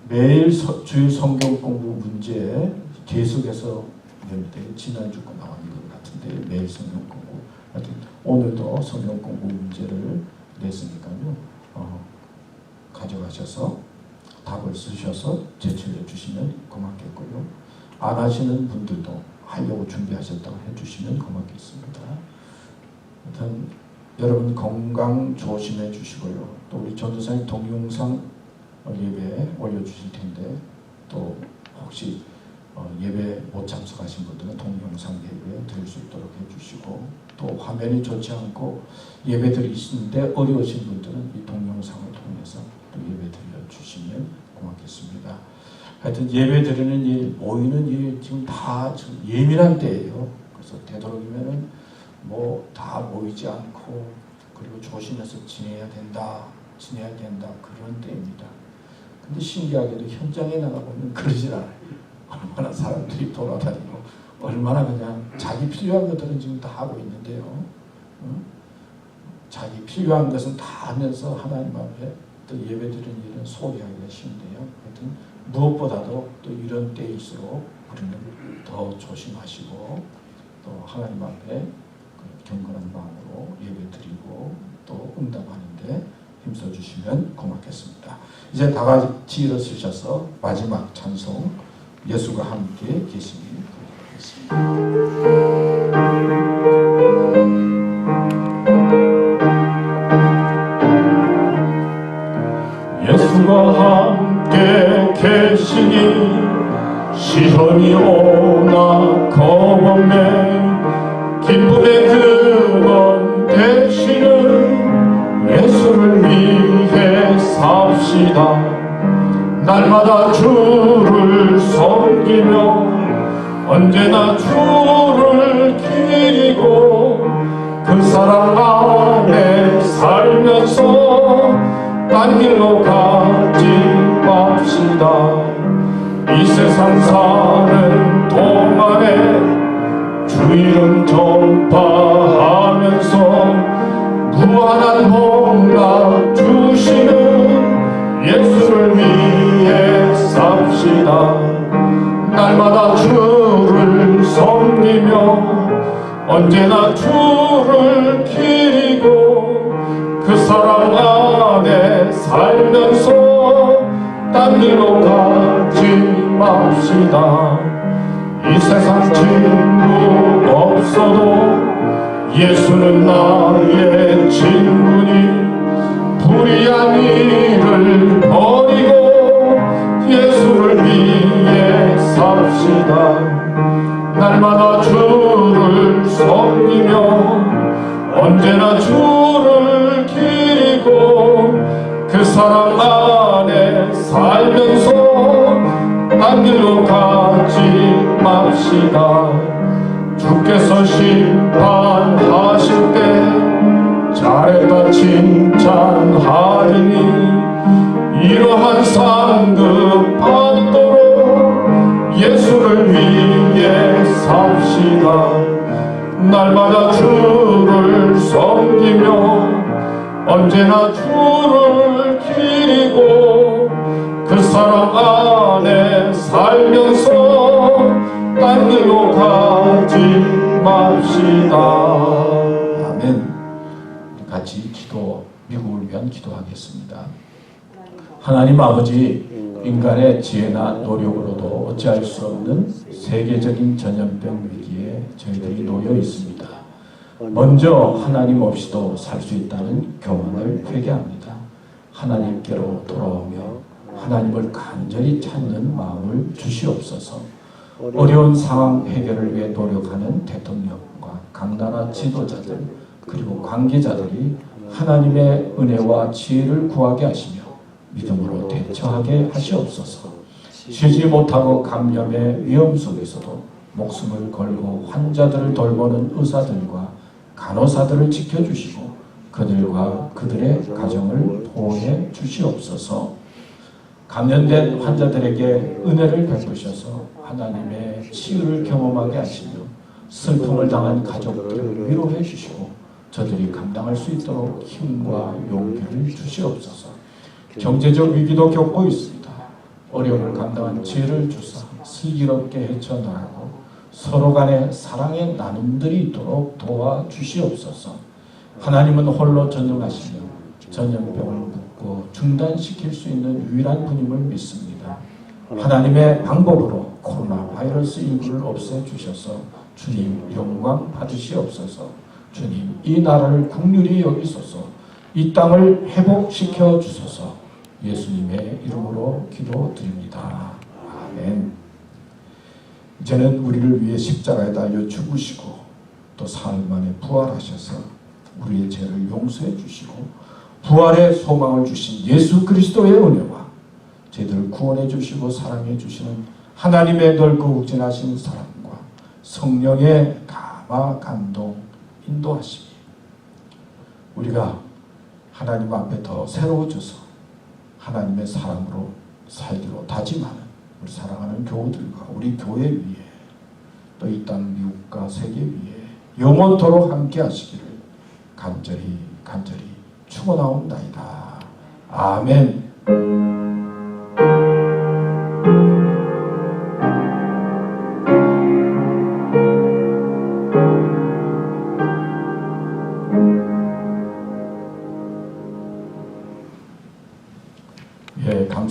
매일 주일 성경 공부 문제 계속해서 낼 때 지난주가 나온 것 같은데 매일 성경 공부 하여튼 오늘도 성경 공부 문제를 냈으니까요. 가져가셔서 답을 쓰셔서 제출해 주시면 고맙겠고요. 안 하시는 분들도 하려고 준비하셨다고 해주시면 고맙겠습니다. 하여튼 여러분 건강 조심해 주시고요. 또 우리 전도사님 동영상 예배 올려주실 텐데 또 혹시 예배 못 참석하신 분들은 동영상 예배 드릴 수 있도록 해주시고 또 화면이 좋지 않고 예배 드리시는데 어려우신 분들은 이 동영상을 통해서 또 예배 드려주시면 고맙겠습니다. 하여튼 예배 드리는 일, 모이는 일 지금 다 지금 예민한 때예요. 그래서 되도록이면은 뭐 다 모이지 않고 그리고 조심해서 지내야 된다 그런 때입니다. 근데 신기하게도 현장에 나가보면 그러질 않아요. 얼마나 사람들이 돌아다니고 얼마나 그냥 자기 필요한 것들은 지금 다 하고 있는데요. 자기 필요한 것은 다 하면서 하나님 앞에 또 예배드리는 일은 소리하기가 쉬운데요. 하여튼 무엇보다도 또 이런 때일수록 우리는 더 조심하시고 또 하나님 앞에 경건한 마음으로 예배드리고 또 응답하는데 힘써주시면 고맙겠습니다. 이제 다 같이 일어서셔서 마지막 찬송 예수가 함께 계시니 부르겠습니다. 예수가 함께 계시니 시험이 오나 겁없네 기쁨의 근원 되시는 예수를 위해 삽시다. 날마다 주를 섬기며 언제나 주를 기리고 그 사랑 안에 살면서 딴 길로 가지 맙시다. 이 세상 사는 동안에 주 이름 전파하면서 무한한 복락 주시는 예수를 위해 삽시다. 날마다 주를 섬기며 언제나 주를 기리고 그 사랑 안에 살면서 딴 길로 가지 맙시다. 이 세상 친구 없어도 예수는 나의 친구니 불의한 일을 버리고 예수를 위해 삽시다. 날마다 주를 섬기며 언제나 주를 기리고 그 사랑 안에 살면서 딴 길로 가지 맙시다. 주께서 심판하실 때 잘했다 칭찬하리니 이러한 상급 받도록 예수를 위해 삽시다. 날마다 주를 섬기며 언제나 주를 기리고 그 사랑 안에 살면서 딴 길로 가지 맙시다. 아멘. 같이 미국을 위한 기도하겠습니다. 하나님 아버지, 인간의 지혜나 노력으로도 어찌할 수 없는 세계적인 전염병 위기에 저희들이 놓여 있습니다. 먼저 하나님 없이도 살 수 있다는 교만을 회개합니다. 하나님께로 돌아오며 하나님을 간절히 찾는 마음을 주시옵소서. 어려운 상황 해결을 위해 노력하는 대통령과 강나라 지도자들 그리고 관계자들이 하나님의 은혜와 지혜를 구하게 하시며 믿음으로 대처하게 하시옵소서. 쉬지 못하고 감염의 위험 속에서도 목숨을 걸고 환자들을 돌보는 의사들과 간호사들을 지켜주시고 그들과 그들의 가정을 보호해 주시옵소서. 감염된 환자들에게 은혜를 베푸셔서 하나님의 치유를 경험하게 하시며 슬픔을 당한 가족들을 위로해 주시고 저들이 감당할 수 있도록 힘과 용기를 주시옵소서. 경제적 위기도 겪고 있습니다. 어려움을 감당한 지혜를 주사 슬기롭게 헤쳐나가고 서로 간에 사랑의 나눔들이 있도록 도와주시옵소서. 하나님은 홀로 전능하시며 전염병을 묶고 중단시킬 수 있는 유일한 분임을 믿습니다. 하나님의 방법으로 코로나 바이러스 일부를 없애주셔서 주님 영광 받으시옵소서. 주님 이 나라를 긍휼히 여기소서. 이 땅을 회복시켜 주소서. 예수님의 이름으로 기도드립니다. 아멘. 이제는 우리를 위해 십자가에 달려 죽으시고 또 사흘 만에 부활하셔서 우리의 죄를 용서해 주시고 부활의 소망을 주신 예수 그리스도의 은혜와 저희들을 구원해 주시고 사랑해 주시는 하나님의 넓고 극진하신 사랑과 성령의 감화 감동 인도하심이 우리가 하나님 앞에 더 새로워져서 하나님의 사랑으로 살기로 다짐하는 우리 사랑하는 교우들과 우리 교회 위에 또 이 땅 미국과 세계 위에 영원토록 함께 하시기를 간절히 축원하옵나이다. 아멘.